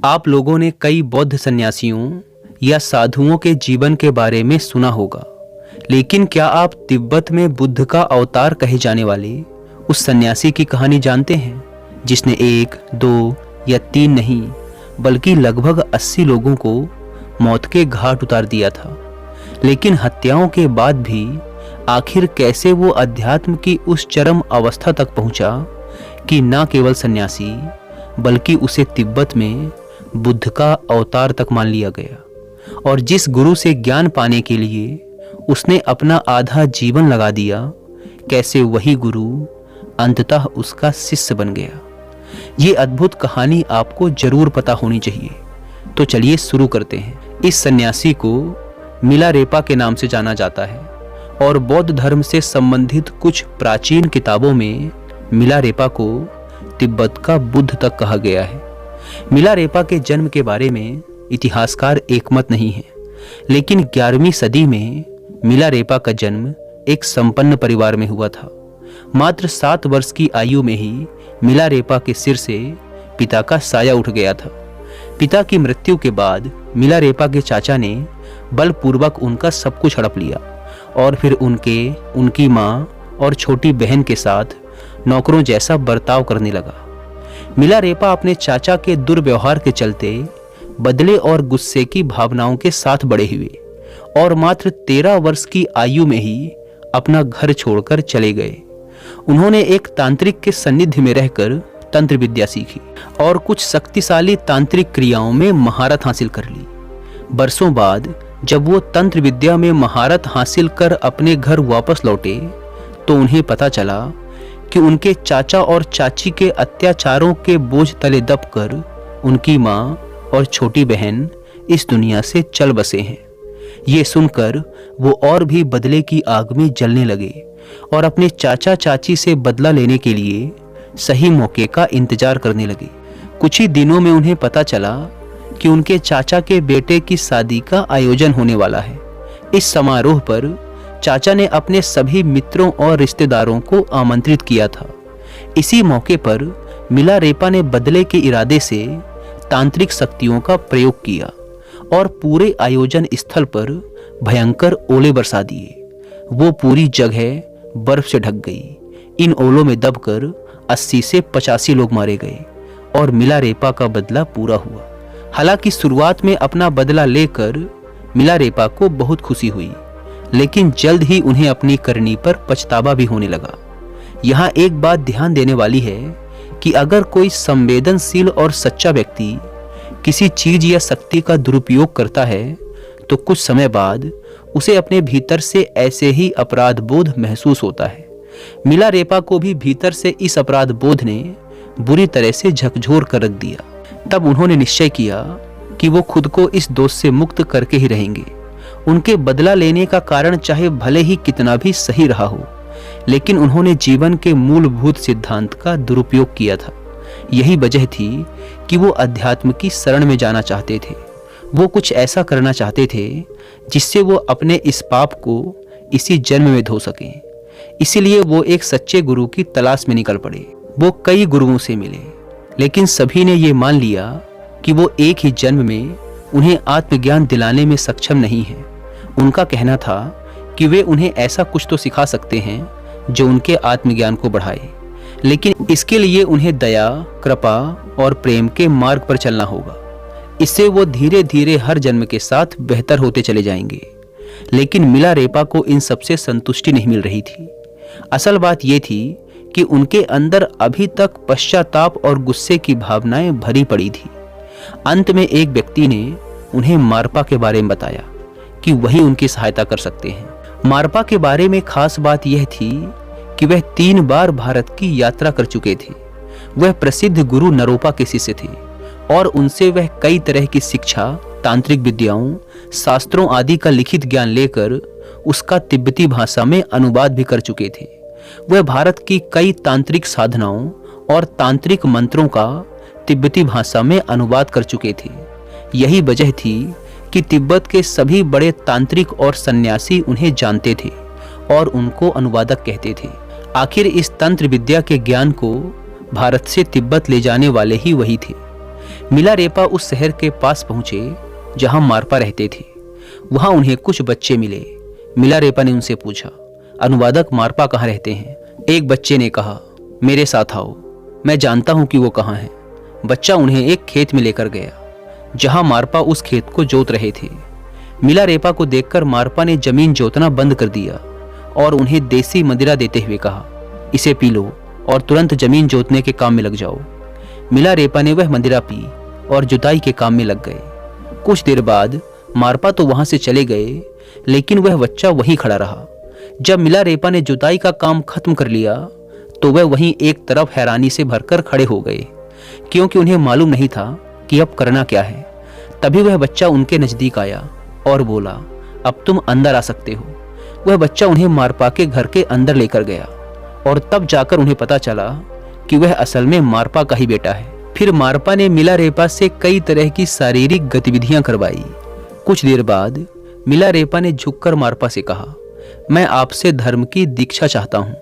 आप लोगों ने कई बौद्ध सन्यासियों या साधुओं के जीवन के बारे में सुना होगा, लेकिन क्या आप तिब्बत में बुद्ध का अवतार कहे जाने वाले उस सन्यासी की कहानी जानते हैं, जिसने 1, 2 या 3 नहीं बल्कि लगभग 80 लोगों को मौत के घाट उतार दिया था। लेकिन हत्याओं के बाद भी आखिर कैसे वो अध्यात्म की उस चरम अवस्था तक पहुंचा कि न केवल सन्यासी बल्कि उसे तिब्बत में बुद्ध का अवतार तक मान लिया गया, और जिस गुरु से ज्ञान पाने के लिए उसने अपना आधा जीवन लगा दिया, कैसे वही गुरु अंततः उसका शिष्य बन गया। ये अद्भुत कहानी आपको जरूर पता होनी चाहिए। तो चलिए शुरू करते हैं। इस सन्यासी को मिलारेपा के नाम से जाना जाता है और बौद्ध धर्म से संबंधित कुछ प्राचीन किताबों में मिलारेपा को तिब्बत का बुद्ध तक कहा गया है। मिलारेपा के जन्म के बारे में इतिहासकार एकमत नहीं है, लेकिन 11वीं सदी में मिलारेपा का जन्म एक संपन्न परिवार में हुआ था। मात्र 7 वर्ष की आयु में ही मिलारेपा के सिर से पिता का साया उठ गया था। पिता की मृत्यु के बाद मिलारेपा के चाचा ने बलपूर्वक उनका सब कुछ हड़प लिया और फिर उनकी माँ और छोटी बहन के साथ नौकरों जैसा बर्ताव करने लगा। मिलारेपा अपने चाचा के दुर्व्यवहार के चलते बदले और गुस्से की भावनाओं के साथ बड़े हुए और मात्र 13 वर्ष की आयु में ही अपना घर छोड़कर चले गए। उन्होंने एक तांत्रिक के सानिध्य में रहकर तंत्र विद्या सीखी और कुछ शक्तिशाली तांत्रिक क्रियाओं में महारत हासिल कर ली। बरसों बाद जब वो तंत्र विद्या में महारत हासिल कर अपने घर वापस लौटे तो उन्हें पता चला कि उनके चाचा और चाची के अत्याचारों के बोझ तले दबकर उनकी माँ और छोटी बहन इस दुनिया से चल बसे हैं। ये सुनकर वो और भी बदले की आग में जलने लगे और अपने चाचा चाची से बदला लेने के लिए सही मौके का इंतजार करने लगे। कुछ ही दिनों में उन्हें पता चला कि उनके चाचा के बेटे की शादी का आयोजन होने वाला है। इस समारोह पर चाचा ने अपने सभी मित्रों और रिश्तेदारों को आमंत्रित किया था। इसी मौके पर मिलारेपा ने बदले के इरादे से तांत्रिक शक्तियों का प्रयोग किया और पूरे आयोजन स्थल पर भयंकर ओले बरसा दिए। वो पूरी जगह बर्फ से ढक गई। इन ओलों में दबकर 80 से 85 लोग मारे गए और मिलारेपा का बदला पूरा हुआ। हालांकि शुरुआत में अपना बदला लेकर मिलारेपा को बहुत खुशी हुई, लेकिन जल्द ही उन्हें अपनी करनी पर पछतावा भी होने लगा। यहाँ एक बात ध्यान देने वाली है कि अगर कोई संवेदनशील और सच्चा व्यक्ति किसी चीज या शक्ति का दुरुपयोग करता है तो कुछ समय बाद उसे अपने भीतर से ऐसे ही अपराध बोध महसूस होता है। मिलारेपा को भी भीतर से इस अपराध बोध ने बुरी तरह से झकझोर कर रख दिया। तब उन्होंने निश्चय किया कि वो खुद को इस दोष से मुक्त करके ही रहेंगे। उनके बदला लेने का कारण चाहे भले ही कितना भी सही रहा हो, लेकिन उन्होंने जीवन के मूलभूत सिद्धांत का दुरुपयोग किया था। यही वजह थी कि वो अध्यात्म की शरण में जाना चाहते थे। वो कुछ ऐसा करना चाहते थे जिससे वो अपने इस पाप को इसी जन्म में धो सकें। इसीलिए वो एक सच्चे गुरु की तलाश में निकल पड़े। वो कई गुरुओं से मिले, लेकिन सभी ने ये मान लिया कि वो एक ही जन्म में उन्हें आत्मज्ञान दिलाने में सक्षम नहीं है। उनका कहना था कि वे उन्हें ऐसा कुछ तो सिखा सकते हैं जो उनके आत्मज्ञान को बढ़ाए, लेकिन इसके लिए उन्हें दया, कृपा और प्रेम के मार्ग पर चलना होगा। इससे वो धीरे धीरे हर जन्म के साथ बेहतर होते चले जाएंगे। लेकिन मिलारेपा को इन सबसे संतुष्टि नहीं मिल रही थी। असल बात यह थी कि उनके अंदर अभी तक पश्चाताप और गुस्से की भावनाएं भरी पड़ी थी। अंत में एक व्यक्ति ने उन्हें मारपा के बारे में बताया कि वही उनकी सहायता कर सकते हैं। मारपा के बारे में खास बात यह थी कि वह 3 बार भारत की यात्रा कर चुके थे। वह प्रसिद्ध गुरु नरोपा के शिष्य थे और उनसे वह कई तरह की शिक्षा, तांत्रिक विद्याओं, शास्त्रों आदि का लिखित ज्ञान लेकर उसका तिब्बती भाषा में अनुवाद भी कर चुके थे। वह भारत की कई तांत्रिक साधनाओं और तांत्रिक मंत्रों का तिब्बती भाषा में अनुवाद कर चुके थे। यही वजह थी कि तिब्बत के सभी बड़े तांत्रिक और सन्यासी उन्हें जानते थे और उनको अनुवादक कहते थे। आखिर इस तंत्र विद्या के ज्ञान को भारत से तिब्बत ले जाने वाले ही वही थे। मिलारेपा उस शहर के पास पहुंचे जहां मारपा रहते थे। वहां उन्हें कुछ बच्चे मिले। मिलारेपा ने उनसे पूछा, अनुवादक मारपा कहाँ रहते हैं? एक बच्चे ने कहा, मेरे साथ आओ, मैं जानता हूं कि वो कहाँ हैं। बच्चा उन्हें एक खेत में लेकर गया जहां मारपा उस खेत को जोत रहे थे। मिलारेपा को देखकर मारपा ने जमीन जोतना बंद कर दिया और उन्हें देसी मदिरा देते हुए कहा, इसे पी लो और तुरंत जमीन जोतने के काम में लग जाओ। मिलारेपा ने वह मदिरा पी और जुताई के काम में लग गए। कुछ देर बाद मारपा तो वहां से चले गए, लेकिन वह बच्चा वहीं खड़ा रहा। जब मिलारेपा ने जुताई का काम खत्म कर लिया तो वह वहीं एक तरफ हैरानी से भरकर खड़े हो गए, क्योंकि उन्हें मालूम नहीं था कि अब करना क्या है। तभी वह बच्चा उनके नजदीक आया और बोला, अब तुम अंदर आ सकते हो। वह बच्चा उन्हें मारपा के घर के अंदर लेकर गया और तब जाकर उन्हें पता चला कि वह असल में मारपा का ही बेटा है। फिर मारपा ने मिलारेपा से कई तरह की शारीरिक गतिविधियां करवाई। कुछ देर बाद मिलारेपा ने झुककर मारपा से कहा, मैं आपसे धर्म की दीक्षा चाहता हूं।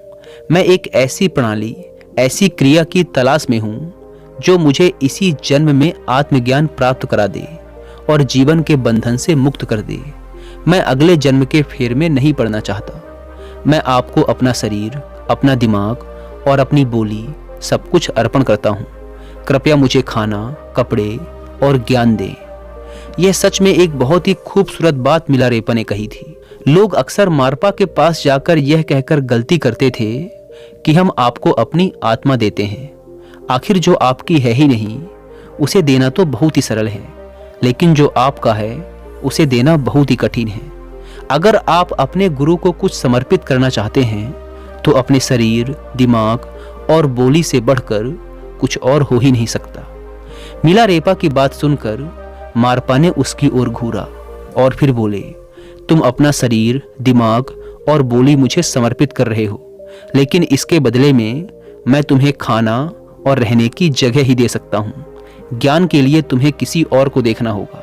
मैं एक ऐसी प्रणाली, ऐसी क्रिया की तलाश में हूं जो मुझे इसी जन्म में आत्मज्ञान प्राप्त करा दे और जीवन के बंधन से मुक्त कर दे। मैं अगले जन्म के फेर में नहीं पड़ना चाहता। मैं आपको अपना शरीर, अपना दिमाग और अपनी बोली सब कुछ अर्पण करता हूँ। कृपया मुझे खाना, कपड़े और ज्ञान दें। यह सच में एक बहुत ही खूबसूरत बात मिलारेपा ने कही थी। लोग अक्सर मारपा के पास जाकर यह कहकर गलती करते थे कि हम आपको अपनी आत्मा देते हैं। आखिर जो आपकी है ही नहीं, उसे देना तो बहुत ही सरल है, लेकिन जो आपका है उसे देना बहुत ही कठिन है। अगर आप अपने गुरु को कुछ समर्पित करना चाहते हैं तो अपने शरीर, दिमाग और बोली से बढ़कर कुछ और हो ही नहीं सकता। मिलारेपा की बात सुनकर मारपा ने उसकी ओर घूरा और फिर बोले, तुम अपना शरीर, दिमाग और बोली मुझे समर्पित कर रहे हो, लेकिन इसके बदले में मैं तुम्हें खाना और रहने की जगह ही दे सकता हूँ। ज्ञान के लिए तुम्हें किसी और को देखना होगा,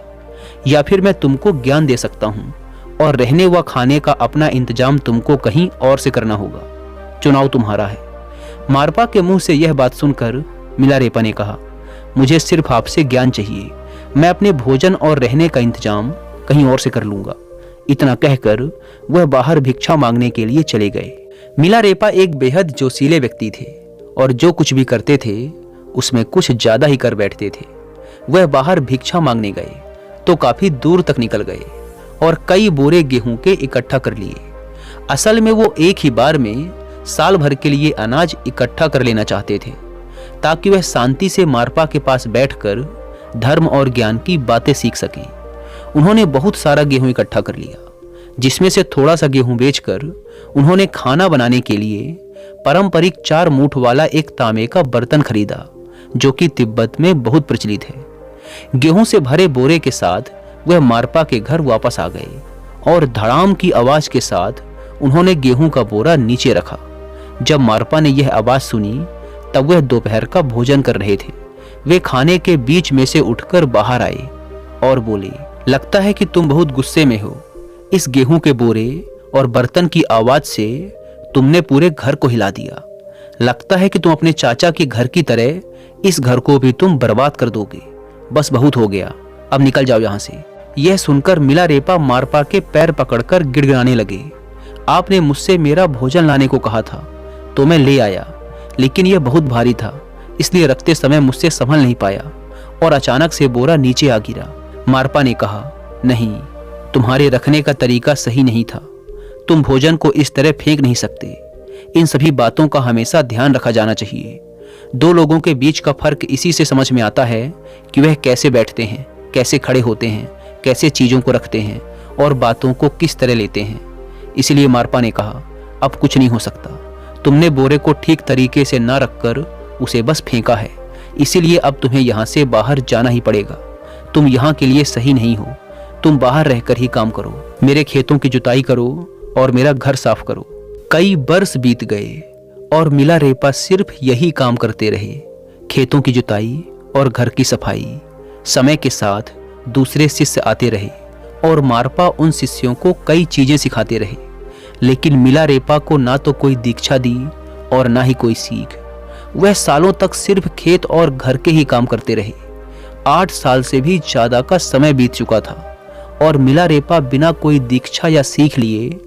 या फिर मैं तुमको ज्ञान दे सकता हूँ और रहने व खाने का अपना इंतजाम तुमको कहीं और से करना होगा। चुनाव तुम्हारा है। मारपा के मुंह से यह बात सुनकर मिलारेपा ने कहा, मुझे सिर्फ आपसे ज्ञान चाहिए। मैं अपने भोजन और रहने का इंतजाम कहीं और से कर लूंगा। इतना कहकर वह बाहर भिक्षा मांगने के लिए चले गए। मिलारेपा एक बेहद जोशीले व्यक्ति थे और जो कुछ भी करते थे उसमें कुछ ज्यादा ही कर बैठते थे। वह बाहर भिक्षा मांगने गए तो काफी दूर तक निकल गए और कई बोरे गेहूं के इकट्ठा कर लिए। असल में वो एक ही बार में साल भर के लिए अनाज इकट्ठा कर लेना चाहते थे, ताकि वह शांति से मारपा के पास बैठकर धर्म और ज्ञान की बातें सीख सकें। उन्होंने बहुत सारा गेहूं इकट्ठा कर लिया, जिसमें से थोड़ा सा गेहूं बेचकर उन्होंने खाना बनाने के लिए पारंपरिक 4 मूठ वाला एक तांबे का बर्तन खरीदा, जो कि तिब्बत में बहुत प्रचलित है। गेहूं से भरे बोरे के साथ वह मारपा के घर वापस आ गए और धड़ाम की आवाज के साथ उन्होंने गेहूं का बोरा नीचे रखा। जब मारपा ने यह आवाज सुनी तब वह दोपहर का भोजन कर रहे थे। वे खाने के बीच में से उठकर बाहर आए और बोले, लगता है कि तुम बहुत गुस्से में हो। इस गेहूं के बोरे और बर्तन की आवाज से तुमने पूरे घर को हिला दिया। लगता है कि तुम अपने चाचा के घर की तरह इस घर को भी तुम बर्बाद कर दोगे। बस बहुत हो गया, अब निकल जाओ यहाँ से। यह सुनकर मिलारेपा मारपा के पैर पकड़कर गिड़गिड़ाने लगे। आपने मुझसे मेरा भोजन लाने को कहा था तो मैं ले आया, लेकिन यह बहुत भारी था, इसलिए रखते समय मुझसे संभल नहीं पाया और अचानक से बोरा नीचे आ गिरा। मारपा ने कहा, नहीं, तुम्हारे रखने का तरीका सही नहीं था। तुम भोजन को इस तरह फेंक नहीं सकते। इन सभी बातों का हमेशा ध्यान रखा जाना चाहिए। 2 लोगों के बीच का फर्क इसी से समझ में आता है कि वह कैसे बैठते हैं, कैसे खड़े होते हैं, कैसे चीजों को रखते हैं और बातों को किस तरह लेते हैं। इसलिए मारपा ने कहा, अब कुछ नहीं हो सकता। तुमने बोरे को ठीक तरीके से ना रखकर उसे बस फेंका है, इसीलिए अब तुम्हें यहाँ से बाहर जाना ही पड़ेगा। तुम यहाँ के लिए सही नहीं हो। तुम बाहर रहकर ही काम करो, मेरे खेतों की जुताई करो और मेरा घर साफ करो। कई वर्ष बीत गए और मिलारेपा सिर्फ यही काम करते रहे, खेतों की जुताई और घर की सफाई। समय के साथ दूसरे शिष्य आते रहे और मारपा उन शिष्यों को कई चीजें सिखाते रहे, लेकिन मिलारेपा को ना तो कोई दीक्षा दी और ना ही कोई सीख। वह सालों तक सिर्फ खेत और घर के ही काम करते रहे। 8 साल से भी ज्यादा का समय बीत चुका था और मिलारेपा बिना कोई दीक्षा या सीख लिए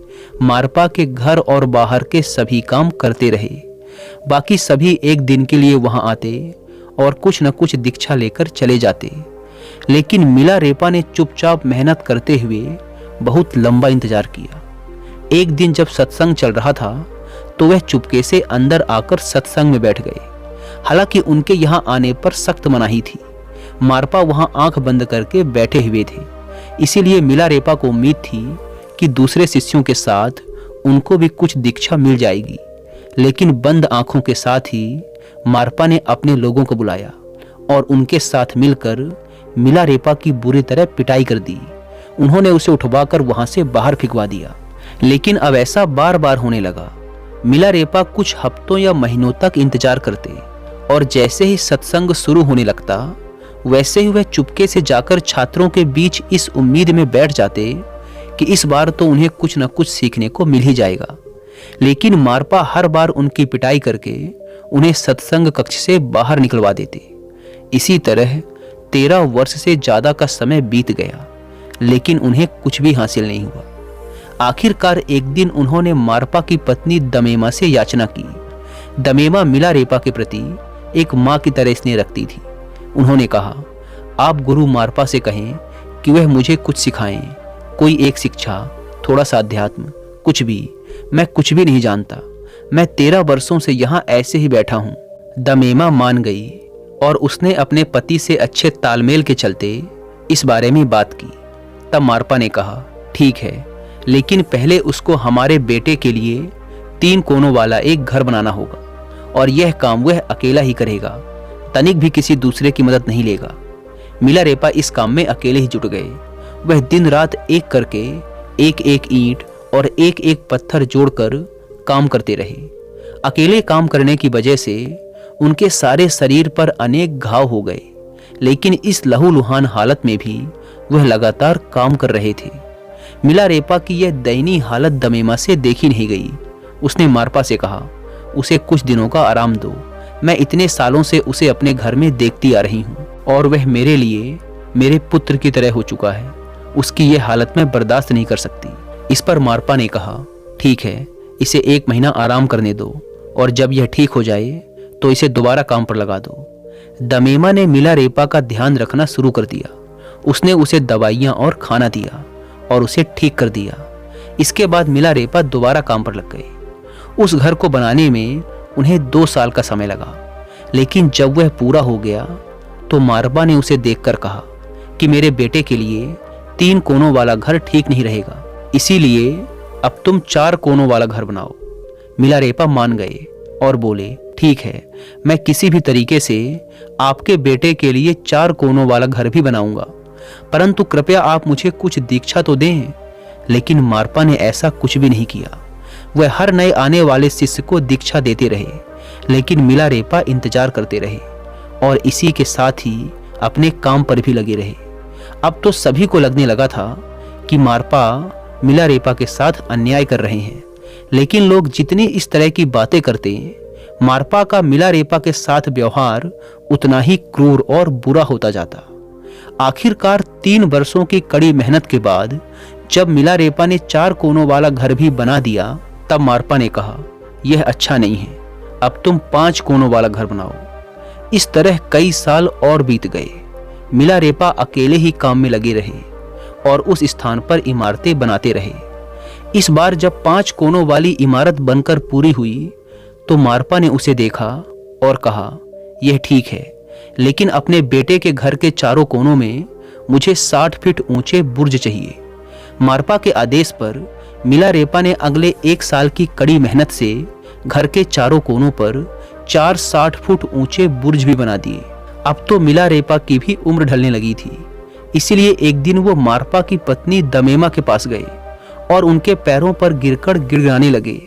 मारपा के घर और बाहर के सभी काम करते रहे। बाकी सभी एक दिन के लिए वहां आते और कुछ न कुछ दीक्षा लेकर चले जाते, लेकिन मिलारेपा ने चुपचाप मेहनत करते हुए बहुत लंबा इंतजार किया। एक दिन जब सत्संग चल रहा था तो वह चुपके से अंदर आकर सत्संग में बैठ गए। हालांकि उनके यहाँ आने पर सख्त मनाही थी। मारपा वहां आंख बंद करके बैठे हुए थे, इसीलिए मिलारेपा को उम्मीद थी कि दूसरे शिष्यों के साथ उनको भी कुछ दीक्षा मिल जाएगी। लेकिन बंद आंखों के साथ ही मारपा ने अपने लोगों को बुलाया और उनके साथ मिलकर मिलारेपा की बुरी तरह पिटाई कर दी। उन्होंने उसे उठवाकर वहां से बाहर फेंकवा दिया। लेकिन अब ऐसा बार बार होने लगा। मिलारेपा कुछ हफ्तों या महीनों तक इंतजार करते और जैसे ही सत्संग शुरू होने लगता वैसे ही वह चुपके से जाकर छात्रों के बीच इस उम्मीद में बैठ जाते कि इस बार तो उन्हें कुछ न कुछ सीखने को मिल ही जाएगा। लेकिन मारपा हर बार उनकी पिटाई करके उन्हें सत्संग कक्ष से बाहर निकलवा देते। इसी तरह 13 वर्ष से ज्यादा का समय बीत गया, लेकिन उन्हें कुछ भी हासिल नहीं हुआ। आखिरकार एक दिन उन्होंने मारपा की पत्नी दमेमा से याचना की। दमेमा मिलारेपा के प्रति एक माँ की तरह स्नेह रखती थी। उन्होंने कहा, आप गुरु मारपा से कहें कि वह मुझे कुछ सिखाएं, कोई एक शिक्षा, थोड़ा सा अध्यात्म, कुछ भी। मैं कुछ भी नहीं जानता। मैं 13 वर्षों से यहाँ ऐसे ही बैठा हूँ। दमेमा मान गई और उसने अपने पति से अच्छे तालमेल के चलते इस बारे में बात की। तब मारपा ने कहा, ठीक है, लेकिन पहले उसको हमारे बेटे के लिए 3 कोनों वाला एक घर बनाना होगा और यह काम वह अकेला ही करेगा, तनिक भी किसी दूसरे की मदद नहीं लेगा। मिलारेपा इस काम में अकेले ही जुट गए। वह दिन रात एक करके एक एक ईंट और एक एक पत्थर जोड़कर काम करते रहे। अकेले काम करने की वजह से उनके सारे शरीर पर अनेक घाव हो गए, लेकिन इस लहूलुहान हालत में भी वह लगातार काम कर रहे थे। मिलारेपा की यह दयनीय हालत दमेमा से देखी नहीं गई। उसने मारपा से कहा, उसे कुछ दिनों का आराम दो। मैं इतने सालों से उसे अपने घर में देखती आ रही हूँ और वह मेरे लिए मेरे पुत्र की तरह हो चुका है। उसकी यह हालत मैं बर्दाश्त नहीं कर सकती। इस पर मारपा ने कहा, ठीक है, इसे 1 महीना आराम करने दो और जब यह ठीक हो जाए तो इसे दोबारा काम पर लगा दो। दमेमा ने मिलारेपा का ध्यान रखना शुरू कर दिया। उसने उसे दवाइयाँ और खाना दिया और उसे ठीक कर दिया। इसके बाद मिलारेपा दोबारा काम पर लग गए। उस घर को बनाने में उन्हें 2 साल का समय लगा, लेकिन जब वह पूरा हो गया तो मारपा ने उसे देखकर कहा कि मेरे बेटे के लिए 3 कोनों वाला घर ठीक नहीं रहेगा, इसीलिए अब तुम 4 कोनों वाला घर बनाओ। मिलारेपा मान गए और बोले, ठीक है, मैं किसी भी तरीके से आपके बेटे के लिए 4 कोनों वाला घर भी बनाऊंगा, परंतु कृपया आप मुझे कुछ दीक्षा तो दें। लेकिन मारपा ने ऐसा कुछ भी नहीं किया। वह हर नए आने वाले शिष्य को दीक्षा देते रहे, लेकिन मिलारेपा इंतजार करते रहे और इसी के साथ ही अपने काम पर भी लगे रहे। अब तो सभी को लगने लगा था कि मारपा मिलारेपा के साथ अन्याय कर रहे हैं, लेकिन लोग जितनी इस तरह की बातें करते, मारपा का मिलारेपा के साथ व्यवहार उतना ही क्रूर और बुरा होता जाता। आखिरकार 3 वर्षों की कड़ी मेहनत के बाद जब मिलारेपा ने 4 कोनों वाला घर भी बना दिया, तब मारपा ने कहा, यह अच्छा नहीं है, अब तुम 5 कोनों वाला घर बनाओ। इस तरह कई साल और बीत गए। मिलारेपा अकेले ही काम में लगे रहे और उस स्थान पर इमारतें बनाते रहे। इस बार जब 5 कोनों वाली इमारत बनकर पूरी हुई तो मारपा ने उसे देखा और कहा, यह ठीक है, लेकिन अपने बेटे के घर के चारों कोनों में मुझे 60 फीट ऊंचे बुर्ज चाहिए। मारपा के आदेश पर मिलारेपा ने अगले 1 साल की कड़ी मेहनत से घर के चारों कोनों पर 4 60 फुट ऊंचे बुर्ज भी बना दिए। अब तो मिलारेपा की भी उम्र ढलने लगी थी, इसलिए एक दिन वो मारपा की पत्नी दमेमा के पास गए और उनके पैरों पर गिरकर गिड़गिड़ाने लगे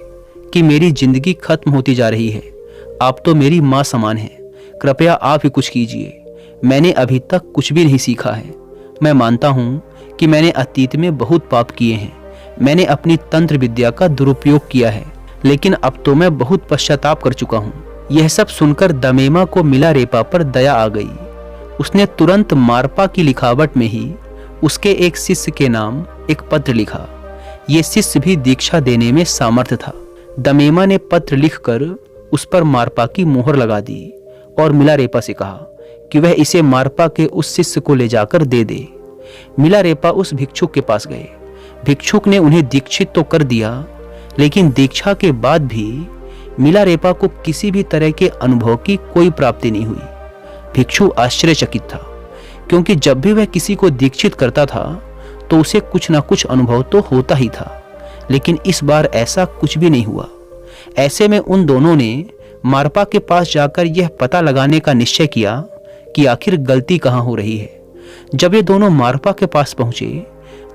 कि मेरी जिंदगी खत्म होती जा रही है, आप तो मेरी माँ समान हैं, कृपया आप ही कुछ कीजिए। मैंने अभी तक कुछ भी नहीं सीखा है। मैं मानता हूँ कि मैंने अतीत में बहुत पाप किए हैं, मैंने अपनी तंत्र विद्या का दुरुपयोग किया है, लेकिन अब तो मैं बहुत पश्चाताप कर चुका हूँ। यह सब सुनकर दमेमा को मिलारेपा पर दया आ गई उसने तुरंत मारपा की लिखावट में ही उसके एक शिष्य के नाम एक पत्र लिखा। ये शिष्य भी दीक्षा देने में सामर्थ्य था। दमेमा ने पत्र लिखकर उस पर मारपा की मोहर लगा दी और मिलारेपा से कहा कि वह इसे मारपा के उस शिष्य को ले जाकर दे दे। मिलारेपा उस भिक्षुक के पास गए। भिक्षुक ने उन्हें दीक्षित तो कर दिया, लेकिन दीक्षा के बाद भी मिलारेपा को किसी भी तरह के अनुभव की कोई प्राप्ति नहीं हुई। भिक्षु आश्चर्यचकित था, क्योंकि जब भी वह किसी को दीक्षित करता था तो उसे कुछ ना कुछ अनुभव तो होता ही था, लेकिन इस बार ऐसा कुछ भी नहीं हुआ। ऐसे में उन दोनों ने मारपा के पास जाकर यह पता लगाने का निश्चय किया कि आखिर गलती कहाँ हो रही है। जब ये दोनों मारपा के पास पहुंचे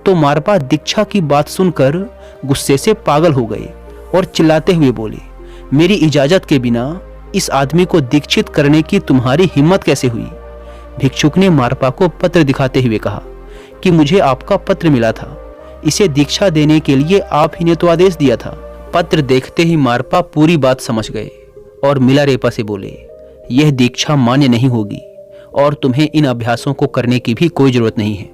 तो मारपा दीक्षा की बात सुनकर गुस्से से पागल हो गए और चिल्लाते हुए बोले, मेरी इजाजत के बिना इस आदमी को दीक्षित करने की तुम्हारी हिम्मत कैसे हुई? भिक्षुक ने मारपा को पत्र दिखाते हुए कहा कि मुझे आपका पत्र मिला था, इसे दीक्षा देने के लिए आप ही ने तो आदेश दिया था। पत्र देखते ही मारपा पूरी बात समझ गए और मिलारेपा से बोले, यह दीक्षा मान्य नहीं होगी और तुम्हें इन अभ्यासों को करने की भी कोई जरूरत नहीं है।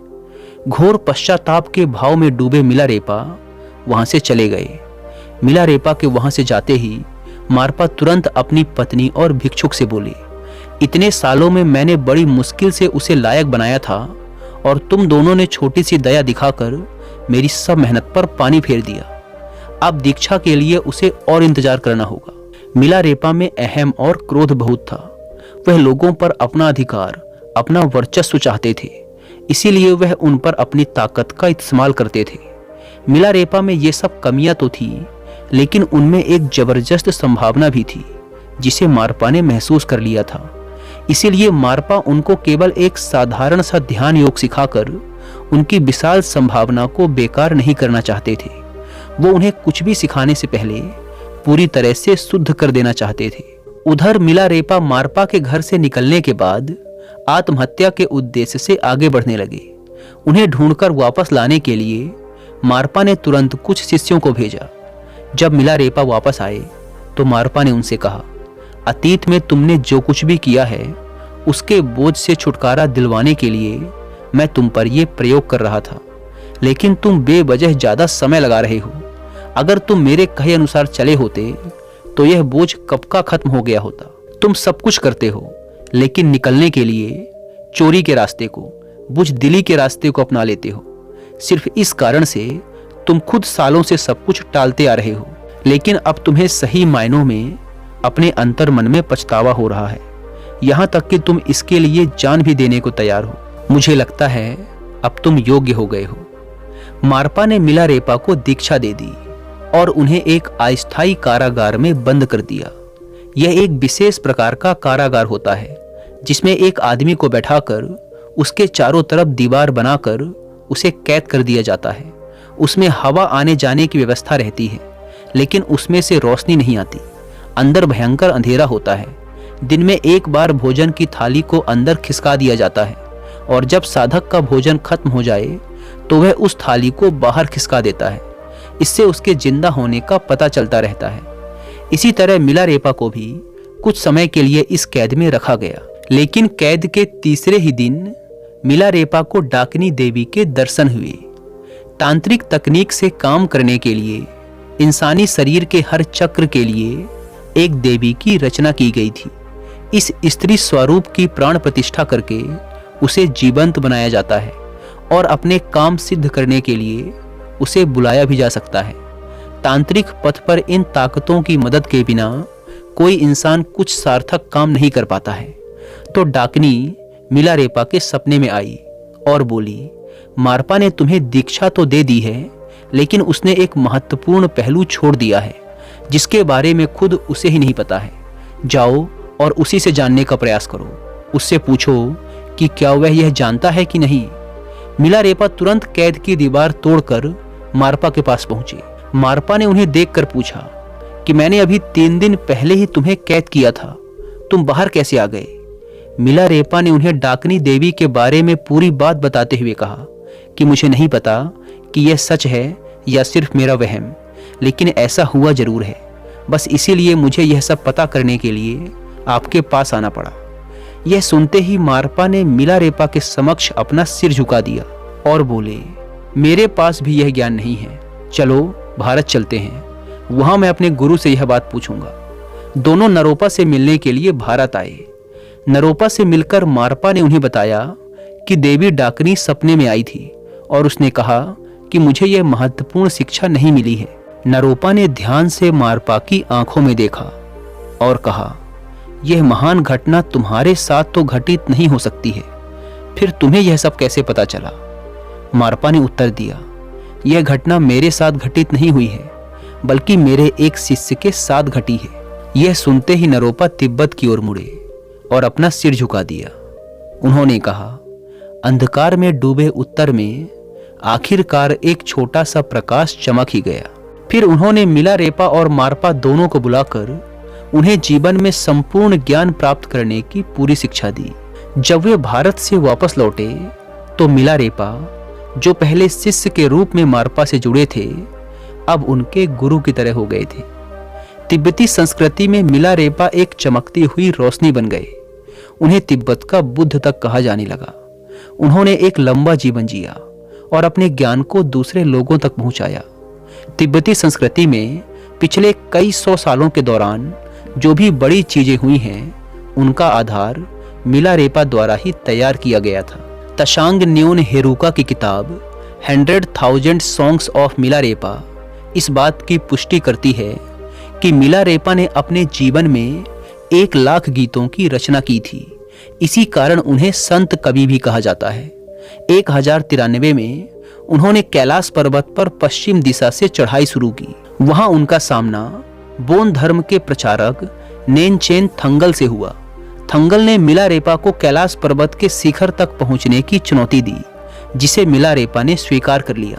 घोर पश्चाताप के भाव में डूबे मिलारेपा वहां से चले गए। मिलारेपा के वहां से जाते ही मारपा तुरंत अपनी पत्नी और भिक्षुक से बोले, इतने सालों में मैंने बड़ी मुश्किल से उसे लायक बनाया था और तुम दोनों ने छोटी सी दया दिखाकर मेरी सब मेहनत पर पानी फेर दिया। अब दीक्षा के लिए उसे और इंतजार करना होगा। मिलारेपा में अहम और क्रोध बहुत था। वह लोगों पर अपना अधिकार, अपना वर्चस्व चाहते थे, इसीलिए वह उन पर अपनी ताकत का इस्तेमाल करते थे। मिलारेपा में ये सब कमियां तो थी, लेकिन उनमें एक जबरदस्त संभावना भी थी जिसे मारपा ने महसूस कर लिया था। इसीलिए मारपा उनको केवल एक साधारण सा ध्यान योग सिखाकर उनकी विशाल संभावना को बेकार नहीं करना चाहते थे। वो उन्हें कुछ भी सिखाने से पहले पूरी तरह से शुद्ध कर देना चाहते थे। उधर मिलारेपा मारपा के घर से निकलने के बाद आत्महत्या के उद्देश्य से आगे बढ़ने लगे। उन्हें ढूंढकर वापस लाने के लिए मारपा ने तुरंत कुछ शिष्यों को भेजा। जब मिलारेपा वापस आए तो मारपा ने उनसे कहा, अतीत में तुमने जो कुछ भी किया है उसके बोझ से छुटकारा दिलवाने के लिए मैं तुम पर यह प्रयोग कर रहा था, लेकिन तुम बेवजह ज्यादा समय लगा रहे हो। अगर तुम मेरे कहे अनुसार चले होते तो यह बोझ कब का खत्म हो गया होता। तुम सब कुछ करते हो, लेकिन निकलने के लिए चोरी के रास्ते को, बुज़दिली के रास्ते को अपना लेते हो। सिर्फ इस कारण से तुम खुद सालों से सब कुछ टालते आ रहे हो, लेकिन अब तुम्हें सही मायनों में अपने अंतर मन में पछतावा हो रहा है, यहाँ तक कि तुम इसके लिए जान भी देने को तैयार हो। मुझे लगता है अब तुम योग्य हो गए हो। मारपा ने मिलारेपा को दीक्षा दे दी और उन्हें एक अस्थायी कारागार में बंद कर दिया। यह एक विशेष प्रकार का कारागार होता है जिसमें एक आदमी को बैठाकर उसके चारों तरफ दीवार बनाकर उसे कैद कर दिया जाता है। उसमें हवा आने जाने की व्यवस्था रहती है, लेकिन उसमें से रोशनी नहीं आती। अंदर भयंकर अंधेरा होता है। दिन में एक बार भोजन की थाली को अंदर खिसका दिया जाता है और जब साधक का भोजन खत्म हो जाए तो वह उस थाली को बाहर खिसका देता है। इससे उसके जिंदा होने का पता चलता रहता है। इसी तरह मिलारेपा को भी कुछ समय के लिए इस कैद में रखा गया, लेकिन कैद के तीसरे ही दिन मिलारेपा को डाकिनी देवी के दर्शन हुए। तांत्रिक तकनीक से काम करने के लिए इंसानी शरीर के हर चक्र के लिए एक देवी की रचना की गई थी। इस स्त्री स्वरूप की प्राण प्रतिष्ठा करके उसे जीवंत बनाया जाता है और अपने काम सिद्ध करने के लिए उसे बुलाया भी जा सकता है। तांत्रिक पथ पर इन ताकतों की मदद के बिना कोई इंसान कुछ सार्थक काम नहीं कर पाता है। तो डाकिनी मिलारेपा के सपने में आई और बोली, मारपा ने तुम्हें दीक्षा तो दे दी है, लेकिन उसने एक महत्वपूर्ण पहलू छोड़ दिया है जिसके बारे में खुद उसे ही नहीं पता है। जाओ और उसी से जानने का प्रयास करो। उससे पूछो कि क्या वह यह जानता है कि नहीं। मिलारेपा तुरंत कैद की दीवार तोड़कर मारपा के पास पहुंचे। मारपा ने उन्हें देखकर पूछा कि मैंने अभी 3 दिन पहले ही तुम्हें कैद किया था, तुम बाहर कैसे आ गए? मिलारेपा ने उन्हें डाकिनी देवी के बारे में पूरी बात बताते हुए कहा कि मुझे नहीं पता कि यह सच है या सिर्फ मेरा वहम, लेकिन ऐसा हुआ जरूर है। बस इसीलिए मुझे यह सब पता करने के लिए आपके पास आना पड़ा। यह सुनते ही मारपा ने मिलारेपा के समक्ष अपना सिर झुका दिया और बोले, मेरे पास भी यह ज्ञान नहीं है, चलो भारत चलते हैं, वहां मैं अपने गुरु से यह बात पूछूंगा। दोनों नरोपा से मिलने के लिए भारत आए। नरोपा से मिलकर मारपा ने उन्हें बताया कि देवी डाकनी सपने में आई थी और उसने कहा कि मुझे यह महत्वपूर्ण शिक्षा नहीं मिली है। नरोपा ने ध्यान से मारपा की आंखों में देखा और कहा, यह महान घटना तुम्हारे साथ तो घटित नहीं हो सकती है, फिर तुम्हें यह सब कैसे पता चला? मारपा ने उत्तर दिया, यह घटना मेरे साथ घटित नहीं हुई है, बल्कि मेरे एक शिष्य के साथ घटी है। यह सुनते ही नरोपा तिब्बत की ओर मुड़े और अपना सिर झुका दिया। उन्होंने कहा, अंधकार में डूबे उत्तर में आखिरकार एक छोटा सा प्रकाश चमक ही गया। फिर उन्होंने मिलारेपा और मारपा दोनों को बुलाकर उन्हें जीवन में संपूर्ण ज्ञान प्राप्त करने की पूरी शिक्षा दी। जब वे भारत से वापस लौटे तो मिलारेपा, जो पहले शिष्य के रूप में मारपा से जुड़े थे, अब उनके गुरु की तरह हो गए थे। तिब्बती संस्कृति में मिलारेपा एक चमकती हुई रोशनी बन गए। उन्हें तिब्बत का बुद्ध तक कहा जाने लगा। उन्होंने एक लंबा जीवन जिया और अपने ज्ञान को दूसरे लोगों तक पहुंचाया। तिब्बती संस्कृति में पिछले कई सौ सालों के दौरान जो भी बड़ी चीजें हुई हैं, उनका आधार मिलारेपा द्वारा ही तैयार किया गया था। तशांग न्योन हेरुका की किताब 100,000 सॉन्ग्स ऑफ मिलारेपा इस बात की पुष्टि करती है कि मिलारेपा ने अपने जीवन में 1,00,000 गीतों की रचना की थी। इसी कारण उन्हें संत कवि भी कहा जाता है। 1093 में उन्होंने कैलाश पर्वत पर पश्चिम दिशा से चढ़ाई शुरू की। वहां उनका सामना बोन धर्म के प्रचारक नेनचेन थंगल से हुआ। थंगल ने मिलारेपा को कैलाश पर्वत के शिखर तक पहुंचने की चुनौती दी, जिसे मिलारेपा ने स्वीकार कर लिया।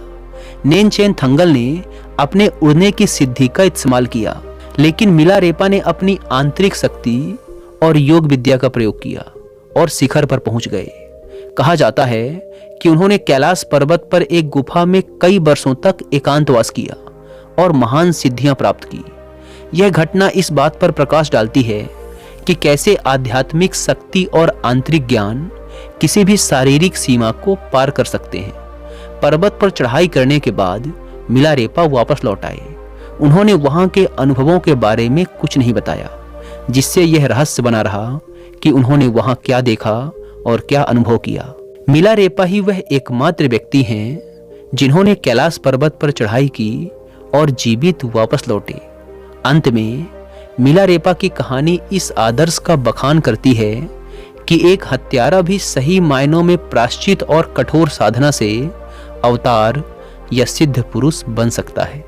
नेनचेन थंगल ने अपने उड़ने की सिद्धि का इस्तेमाल किया, लेकिन मिलारेपा ने अपनी आंतरिक शक्ति और योग विद्या का प्रयोग किया और शिखर पर पहुंच गए। कहा जाता है कि उन्होंने कैलाश पर्वत पर एक गुफा में कई वर्षों तक एकांतवास किया और महान सिद्धियां प्राप्त की। यह घटना इस बात पर प्रकाश डालती है कि कैसे आध्यात्मिक शक्ति और आंतरिक ज्ञान किसी भी शारीरिक सीमा को पार कर सकते हैं। पर्वत पर चढ़ाई करने के बाद मिलारेपा वापस लौट आए। उन्होंने वहां के अनुभवों के बारे में कुछ नहीं बताया, जिससे यह रहस्य बना रहा कि उन्होंने वहां क्या देखा और क्या अनुभव किया। मिलारेपा ही वह एकमात्र व्यक्ति हैं जिन्होंने कैलाश पर्वत पर चढ़ाई की और जीवित वापस लौटे। अंत में मिलारेपा की कहानी इस आदर्श का बखान करती है कि एक हत्यारा भी सही मायनों में प्रायश्चित और कठोर साधना से अवतार या सिद्ध पुरुष बन सकता है।